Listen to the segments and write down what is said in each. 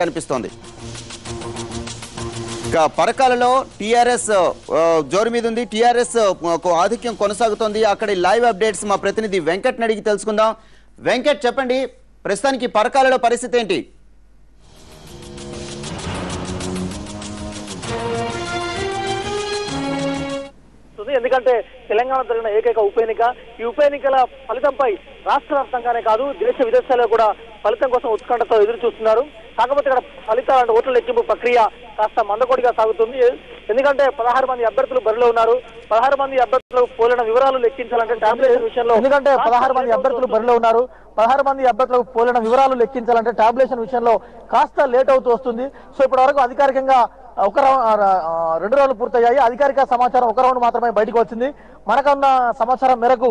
కనిపిస్తోంది. పరకాలలో టీఆర్ఎస్ జోరు మీద ఉంది. టీఆర్ఎస్ ఆధిక్యం కొనసాగుతోంది. అక్కడ లైవ్ అప్డేట్స్ మా ప్రతినిధి వెంకట్ అడిగి తెలుసుకుందాం. వెంకట్, చెప్పండి, ప్రస్తుతానికి పరకాలలో పరిస్థితి ఏంటి? ఎందుకంటే తెలంగాణ జరిగిన ఏకైక ఉప ఎన్నిక, ఈ ఉప ఎన్నికల ఫలితంపై రాష్ట్ర వ్యాప్తంగానే కాదు దేశ విదేశాల్లో కూడా ఫలితం కోసం ఉత్కంఠతో ఎదురు చూస్తున్నారు. కాకపోతే ఇక్కడ ఫలితాల ఓట్ల లెక్కింపు ప్రక్రియ కాస్త మందకొడిగా సాగుతుంది. ఎందుకంటే 16 మంది అభ్యర్థులు బరిలో ఉన్నారు. 16 మంది అభ్యర్థులకు పోలిన వివరాలు లెక్కించాలంటే టాబ్యులేషన్ విషయంలో 16 మంది అభ్యర్థులు బరిలో ఉన్నారు. 16 మంది అభ్యర్థులకు పోలిన వివరాలు లెక్కించాలంటే టాబ్యులేషన్ విషయంలో కాస్త లేట్ అవుతూ వస్తుంది. సో ఇప్పటి వరకు అధికారికంగా 2 రోజులు పూర్తయ్యాయి. అధికారిక సమాచారం 1 రౌండ్ మాత్రమే బయటకు వచ్చింది. మనకున్న సమాచారం మేరకు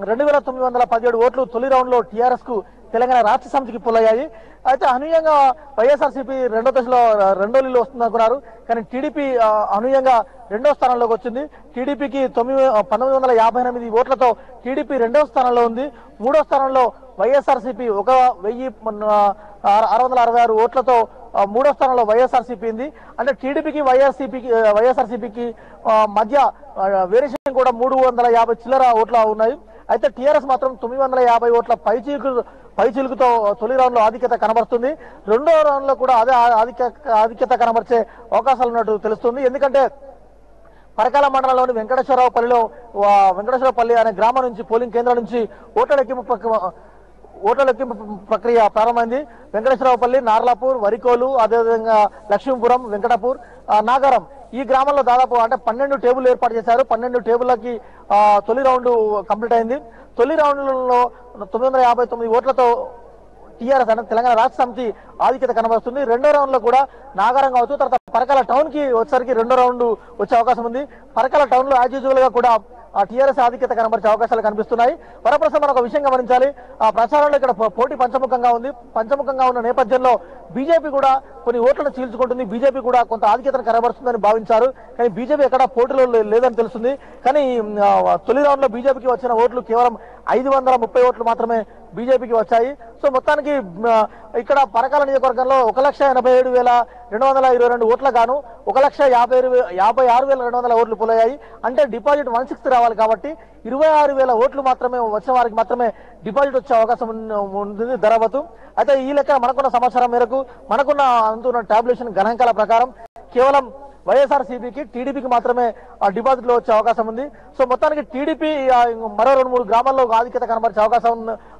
2917 ఓట్లు తొలి రౌండ్ లో టీఆర్ఎస్ కు తెలంగాణ రాష్ట్ర సమితికి పోలయ్యాయి. అయితే అనూహ్యంగా వైఎస్ఆర్సీపీ రెండో దశలో రెండో లీలో వస్తుందనుకున్నారు. కానీ టీడీపీ అనూహ్యంగా 2వ స్థానంలోకి వచ్చింది. టీడీపీకి 1958 ఓట్లతో టీడీపీ 2వ స్థానంలో ఉంది. 3వ స్థానంలో వైఎస్ఆర్సీపీ 1666 ఓట్లతో 3వ స్థానంలో వైఎస్ఆర్సీపీ ఉంది. అంటే టీడీపీకి వైఎస్ఆర్సీపీకి మధ్య వేరియేషన్ కూడా 350 చిల్లర ఓట్లు ఉన్నాయి. అయితే టీఆర్ఎస్ మాత్రం 950 ఓట్ల పైచిలుకుతో తొలి రౌండ్ లో ఆధిక్యత కనబరుస్తుంది. 2వ రౌండ్ లో కూడా అదే ఆధిక్యత కనబరిచే అవకాశాలు ఉన్నట్టు తెలుస్తుంది. ఎందుకంటే పరకాల మండలంలోని వెంకటేశ్వరపల్లి అనే గ్రామం నుంచి పోలింగ్ కేంద్రం నుంచి ఓట్ల లెక్కింపు ప్రక్రియ ప్రారంభమైంది. వెంకటేశ్వరపల్లి, నార్లాపూర్, వరికోలు, అదేవిధంగా లక్ష్మీపురం, వెంకటపూర్, నాగరం ఈ గ్రామంలో దాదాపు అంటే 12 టేబుల్ ఏర్పాటు చేశారు. 12 టేబుల్లకి తొలి రౌండ్ కంప్లీట్ అయింది. తొలి రౌండ్లలో 959 ఓట్లతో టీఆర్ఎస్ అంటే తెలంగాణ రాష్ట్ర సమితి ఆధిక్యత కనబరుస్తుంది. 2వ రౌండ్ లో కూడా నాగారం కావచ్చు, తర్వాత పరకాల టౌన్ కి వచ్చేసరికి 2వ రౌండ్ వచ్చే అవకాశం ఉంది. పరకాల టౌన్ లో యాజ్ యూజువల్ గా కూడా టీఆర్ఎస్ ఆధిక్యత కనబరిచే అవకాశాలు కనిపిస్తున్నాయి. వరప్రసాద్, మనం ఒక విషయం గమనించాలి. ప్రచారంలో ఇక్కడ పోటీ పంచముఖంగా ఉంది. పంచముఖంగా ఉన్న నేపథ్యంలో బీజేపీ కూడా కొన్ని ఓట్లను చీల్చుకుంటుంది. బీజేపీ కూడా కొంత ఆధిక్యతను కనబరుస్తుందని భావించారు. కానీ బీజేపీ ఎక్కడ పోటీలో లేదని తెలుస్తుంది. కానీ తొలి రౌండ్ లో బీజేపీకి వచ్చిన ఓట్లు కేవలం 530 ఓట్లు మాత్రమే బీజేపీకి వచ్చాయి. సో మొత్తానికి ఇక్కడ పరకాల నియోజకవర్గంలో 1,87,222 ఓట్ల గాను 1,56,200 ఓట్లు పోలయ్యాయి. అంటే డిపాజిట్ 1/6 రావాలి కాబట్టి 26,000 ఓట్లు మాత్రమే వచ్చిన వారికి మాత్రమే డిపాజిట్ వచ్చే అవకాశం ఉంటుంది ధరవతు. అయితే ఈ లెక్క మనకున్న సమాచారం మేరకు మనకున్న అందుతున్న టాబ్యులేషన్ గణాంకాల ప్రకారం కేవలం వైఎస్ఆర్సీపీకి టీడీపీకి మాత్రమే డిపాజిట్ లో వచ్చే అవకాశం ఉంది. సో మొత్తానికి టీడీపీ మరో 2-3 గ్రామాల్లో ఆధిక్యత కనబరిచే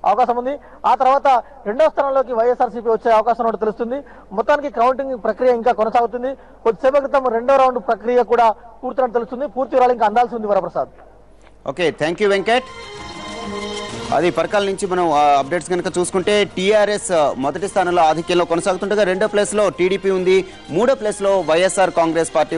అవకాశం ఉంది. ఆ తర్వాత 2వ స్థానంలోకి వైఎస్ఆర్సీపీ వచ్చే అవకాశం ఉన్నట్టు తెలుస్తుంది. మొత్తానికి కౌంటింగ్ ప్రక్రియ ఇంకా కొనసాగుతుంది. కొద్దిసేపు క్రితం 2వ రౌండ్ ప్రక్రియ కూడా పూర్తినట్టు తెలుస్తుంది. పూర్తి వివరాలు ఇంకా అందాల్సి ఉంది Varaprasad. Okay, thank you Venkat. అది పరకాల నుంచి మనం అప్డేట్స్ కనుక చూసుకుంటే టీఆర్ఎస్ మొదటి స్థానంలో ఆధిక్యంలో కొనసాగుతుండగా 2వ ప్లేస్ లో టీడీపీ ఉంది. 3వ ప్లేస్ లో వైఎస్ఆర్ కాంగ్రెస్ పార్టీ